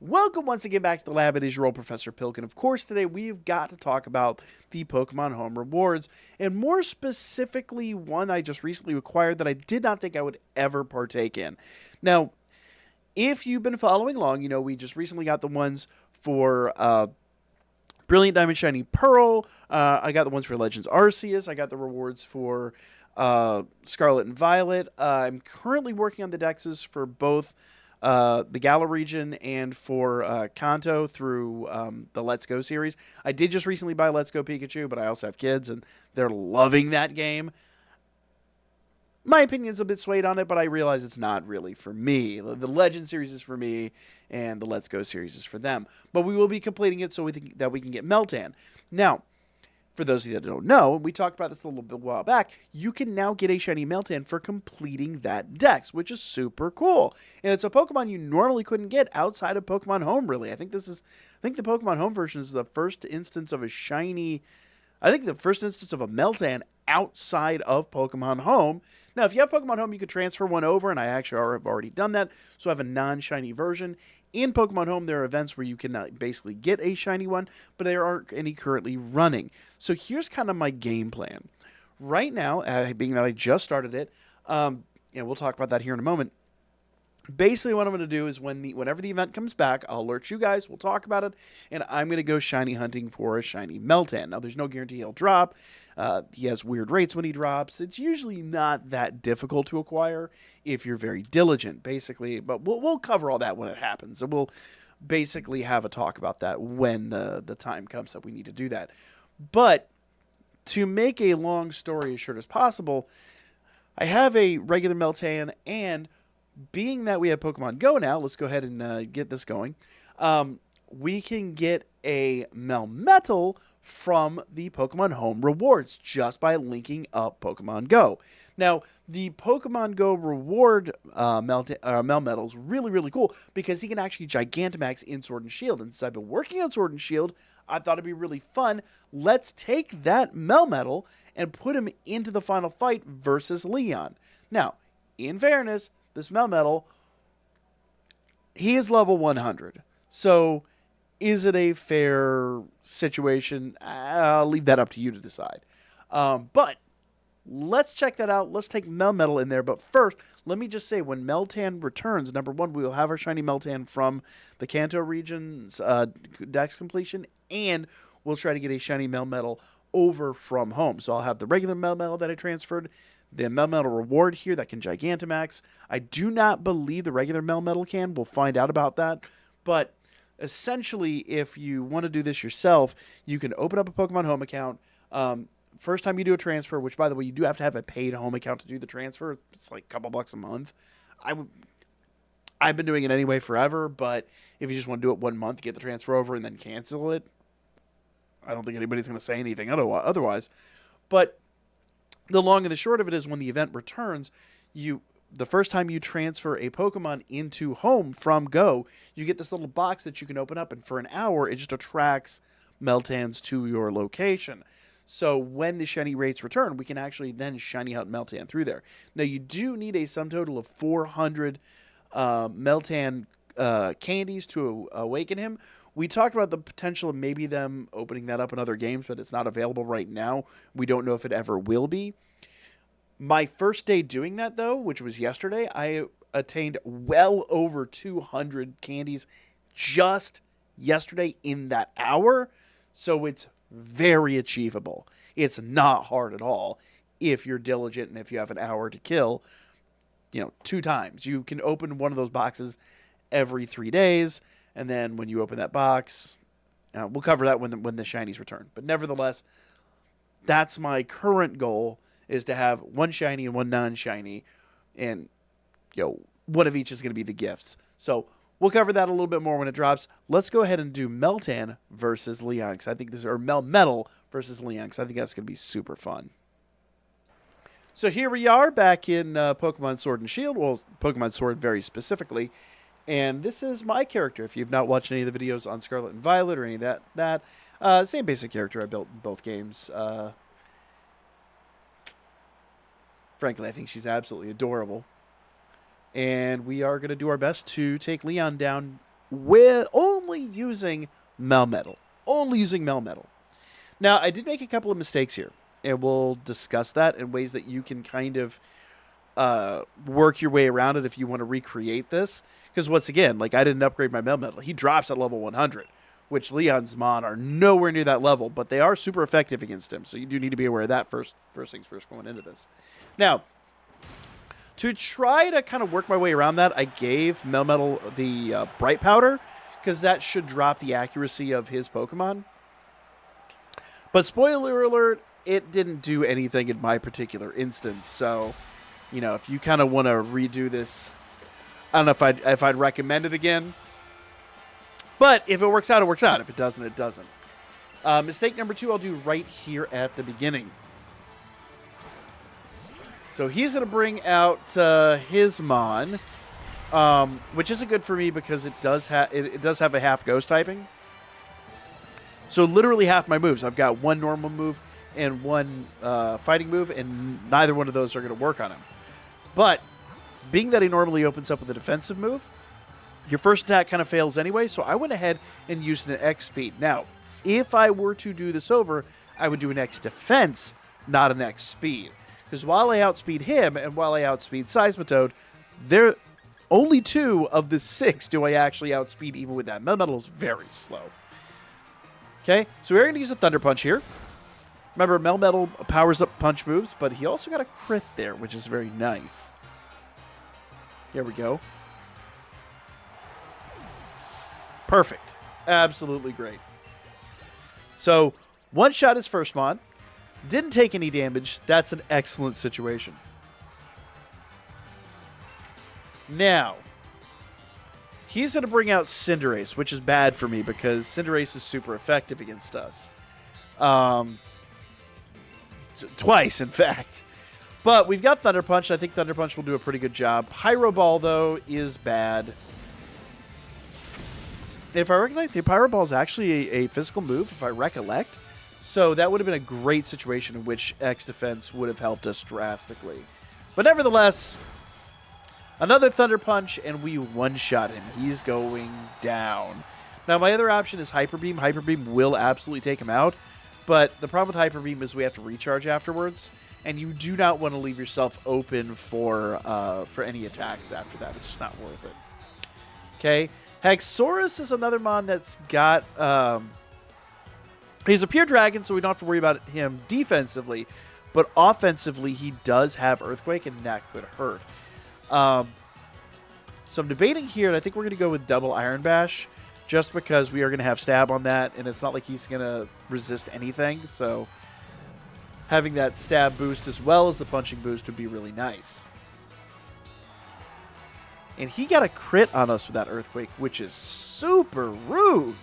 Welcome once again back to the lab. It is your old Professor Pilk, and of course today we've got to talk about the Pokemon Home Rewards, and more specifically one I just recently acquired that I did not think I would ever partake in. Now, if you've been following along, you know we just recently got the ones for Brilliant Diamond Shiny Pearl. I got the ones for Legends Arceus. I got the rewards for Scarlet and Violet. I'm currently working on the dexes for both the Galar region and for Kanto through the Let's Go series. I did just recently buy Let's Go Pikachu, but I also have kids, and they're loving that game. My opinion's a bit swayed on it, but I realize it's not really for me. The Legend series is for me, and the Let's Go series is for them. But we will be completing it so we think that we can get Meltan. Now, for those of you that don't know, and we talked about this a little bit while back, you can now get a shiny Meltan for completing that dex, which is super cool. And it's a Pokemon you normally couldn't get outside of Pokemon Home, really. I think the Pokemon Home version is the first instance of a shiny, I think the first instance of a Meltan outside of Pokemon Home. Now, if you have Pokemon Home, you could transfer one over, and I actually have already done that, so I have a non-shiny version. In Pokemon Home, there are events where you can basically get a shiny one, but there aren't any currently running. So here's kind of my game plan. Right now, being that I just started it, and we'll talk about that here in a moment, basically what I'm going to do is whenever the event comes back, I'll alert you guys, we'll talk about it, and I'm going to go shiny hunting for a shiny Meltan. Now, there's no guarantee he'll drop. He has weird rates when he drops. It's usually not that difficult to acquire if you're very diligent, basically, but we'll cover all that when it happens, and we'll basically have a talk about that when the time comes that we need to do that. But to make a long story as short as possible, I have a regular Meltan, and being that we have Pokemon Go now, let's go ahead and get this going. We can get a Melmetal from the Pokemon Home Rewards just by linking up Pokemon Go. Now, the Pokemon Go reward Melmetal is really, really cool because he can actually Gigantamax in Sword and Shield. And since I've been working on Sword and Shield, I thought it'd be really fun. Let's take that Melmetal and put him into the final fight versus Leon. Now, in fairness, this Melmetal, he is level 100. So, is it a fair situation? I'll leave that up to you to decide. But let's check that out. Let's take Melmetal in there. But first, let me just say, when Meltan returns, number one, we will have our shiny Meltan from the Kanto region's dex completion, and we'll try to get a shiny Melmetal over from home. So I'll have the regular Melmetal that I transferred, the Melmetal reward here that can Gigantamax. I do not believe the regular Melmetal can. We'll find out about that. But essentially, if you want to do this yourself, you can open up a Pokemon Home account. First time you do a transfer, which, by the way, you do have to have a paid home account to do the transfer. It's like a couple bucks a month. I've been doing it anyway forever, but if you just want to do it 1 month, get the transfer over, and then cancel it, I don't think anybody's going to say anything otherwise. But the long and the short of it is when the event returns, the first time you transfer a Pokemon into Home from Go, you get this little box that you can open up, and for an hour, it just attracts Meltans to your location. So when the shiny rates return, we can actually then shiny out Meltan through there. Now, you do need a sum total of 400 Meltan candies to awaken him. We talked about the potential of maybe them opening that up in other games, but it's not available right now. We don't know if it ever will be. My first day doing that, though, which was yesterday, I attained well over 200 candies just yesterday in that hour. So it's very achievable. It's not hard at all if you're diligent and if you have an hour to kill, 2 times. You can open one of those boxes every 3 days, and then when you open that box, we'll cover that when the shinies return. But nevertheless, that's my current goal, is to have 1 shiny and 1 non-shiny, and one of each is going to be the gifts. So we'll cover that a little bit more when it drops. Let's go ahead and do Meltan versus Leon, or Melmetal versus Leon, because I think that's going to be super fun. So here we are back in Pokemon Sword and Shield, well, Pokemon Sword very specifically, and this is my character. If you've not watched any of the videos on Scarlet and Violet or any of that, same basic character I built in both games. Frankly, I think she's absolutely adorable. And we are going to do our best to take Leon down with only using Melmetal. Only using Melmetal. Now, I did make a couple of mistakes here, and we'll discuss that in ways that you can kind of work your way around it if you want to recreate this. Because once again, like, I didn't upgrade my Melmetal. He drops at level 100, which Leon's Mon are nowhere near that level, but they are super effective against him. So you do need to be aware of that first things first going into this. Now, to try to kind of work my way around that, I gave Melmetal the Bright Powder, because that should drop the accuracy of his Pokemon. But spoiler alert, it didn't do anything in my particular instance. So, you know, if you kind of want to redo this, I don't know if I'd recommend it again. But if it works out, it works out. If it doesn't, it doesn't. Mistake number 2 I'll do right here at the beginning. So he's going to bring out his Mon, which isn't good for me because it does have a half ghost typing. So literally half my moves. I've got one normal move and one fighting move, and neither one of those are going to work on him. But being that he normally opens up with a defensive move, your first attack kind of fails anyway, so I went ahead and used an X speed. Now, if I were to do this over, I would do an X defense, not an X speed. Because while I outspeed him and while I outspeed Seismitoad, there only 2 of the 6 do I actually outspeed, even with that. Melmetal is very slow. Okay, so we're going to use a Thunder Punch here. Remember, Melmetal powers up punch moves, but he also got a crit there, which is very nice. Here we go. Perfect. Absolutely great. So, one-shot his first Mon. Didn't take any damage. That's an excellent situation. Now, he's going to bring out Cinderace, which is bad for me because Cinderace is super effective against us. Twice, in fact. But we've got Thunder Punch. I think Thunder Punch will do a pretty good job. Pyro Ball, though, is bad. If I recollect, the Pyro Ball is actually a physical move, if I recollect. So that would have been a great situation in which X Defense would have helped us drastically. But nevertheless, another Thunder Punch, and we one-shot him. He's going down. Now, my other option is Hyper Beam. Hyper Beam will absolutely take him out. But the problem with Hyper Beam is we have to recharge afterwards. And you do not want to leave yourself open for any attacks after that. It's just not worth it. Okay. Haxorus is another Mon that's got... he's a pure dragon, so we don't have to worry about him defensively. But offensively, he does have Earthquake, and that could hurt. So I'm debating here, and I think we're going to go with double Iron Bash, just because we are going to have Stab on that, and it's not like he's going to resist anything. So having that Stab boost as well as the Punching boost would be really nice. And he got a crit on us with that Earthquake, which is super rude.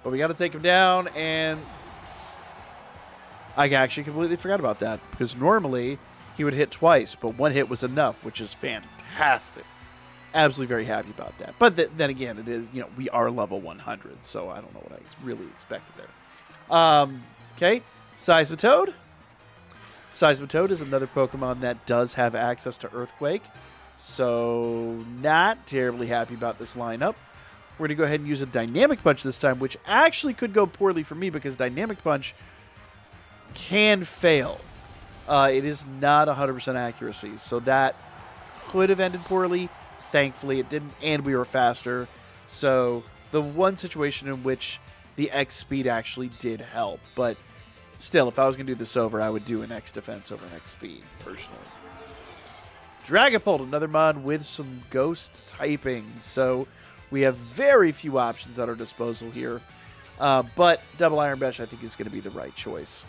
But we got to take him down, and I actually completely forgot about that, because normally he would hit twice, but one hit was enough, which is fantastic. Absolutely very happy about that. But then again, it is, we are level 100, so I don't know what I really expected there. Okay, Seismitoad. Seismitoad is another Pokemon that does have access to Earthquake, so not terribly happy about this lineup. We're going to go ahead and use a Dynamic Punch this time, which actually could go poorly for me because Dynamic Punch can fail. It is not 100% accuracy, so that could have ended poorly. Thankfully, it didn't, and we were faster. So the one situation in which the X speed actually did help, but still, if I was going to do this over, I would do an X defense over an X speed, personally. Dragapult, another Mon with some ghost typing, so we have very few options at our disposal here. But Double Iron Bash, I think, is going to be the right choice.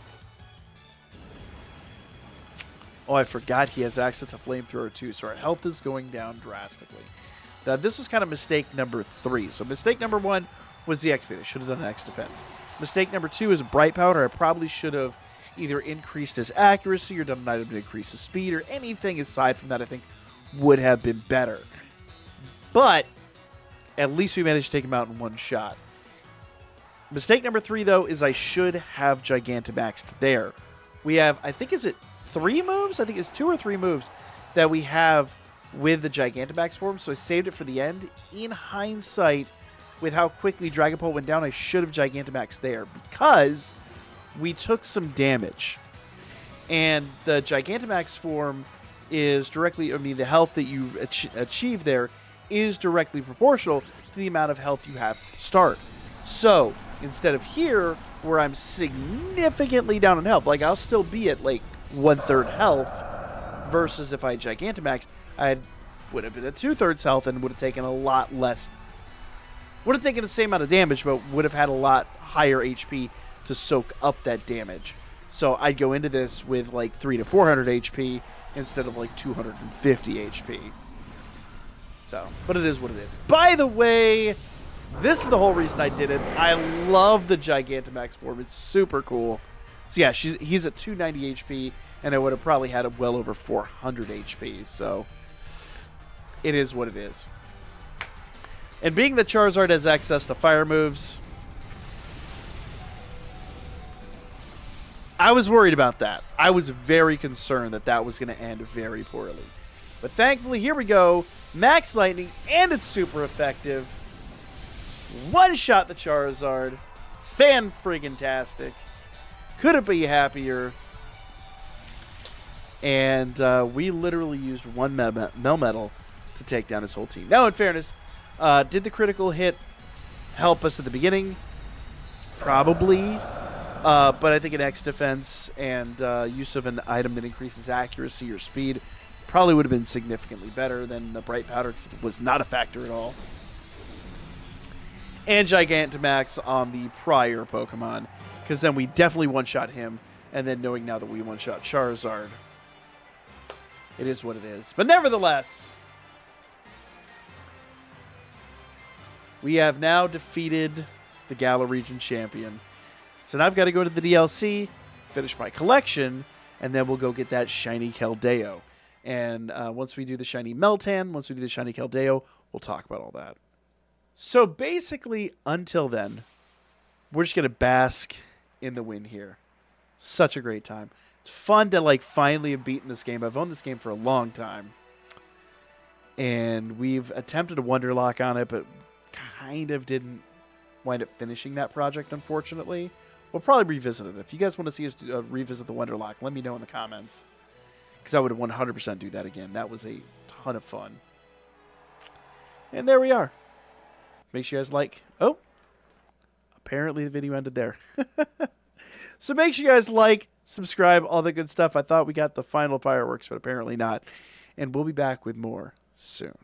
Oh, I forgot he has access to Flamethrower too, so our health is going down drastically. Now, this was kind of mistake number 3. So mistake number 1 was the X speed. I should have done an X defense. Mistake number 2 is Bright Powder. I probably should have either increased his accuracy or done an item to increase his speed, or anything aside from that I think would have been better. But at least we managed to take him out in one shot. Mistake number 3, though, is I should have Gigantamaxed there. We have, I think, is it 3 moves? I think it's 2 or 3 moves that we have with the Gigantamax form, so I saved it for the end. In hindsight, with how quickly Dragapult went down, I should have Gigantamax there because we took some damage. And the Gigantamax form is directly, the health that you achieve there is directly proportional to the amount of health you have to start. So, instead of here, where I'm significantly down in health, like I'll still be at like 1/3 health, versus if I Gigantamaxed, I would have been at 2/3 health and would have taken a lot less. Would have taken the same amount of damage, but would have had a lot higher HP to soak up that damage. So I'd go into this with like 300 to 400 HP instead of like 250 HP. So, but it is what it is. By the way, this is the whole reason I did it. I love the Gigantamax form. It's super cool. So yeah, he's at 290 HP, and I would have probably had him well over 400 HP. So it is what it is. And being that Charizard has access to fire moves, I was worried about that. I was very concerned that that was going to end very poorly. But thankfully, here we go. Max Lightning, and it's super effective. One-shot the Charizard. Fan-friggin-tastic. Couldn't be happier. And we literally used one Melmetal to take down his whole team. Now, in fairness, did the critical hit help us at the beginning? Probably. But I think an X defense and use of an item that increases accuracy or speed probably would have been significantly better than the Bright Powder, because it was not a factor at all. And Gigantamax on the prior Pokemon, because then we definitely one-shot him, and then knowing now that we one-shot Charizard, it is what it is. But nevertheless, we have now defeated the Galar region champion. So now I've got to go to the DLC, finish my collection, and then we'll go get that shiny Keldeo. And once we do the shiny Meltan, once we do the shiny Keldeo, we'll talk about all that. So basically, until then, we're just going to bask in the win here. Such a great time. It's fun to like finally have beaten this game. I've owned this game for a long time. And we've attempted a Wonderlock on it, but kind of didn't wind up finishing that project, unfortunately. We'll probably revisit it. If you guys want to see us revisit the Wonderlock, let me know in the comments, because I would 100% do that again. That was a ton of fun. And there we are. Make sure you guys like... Oh, apparently the video ended there. So make sure you guys like, subscribe, all that good stuff. I thought we got the final fireworks, but apparently not. And we'll be back with more soon.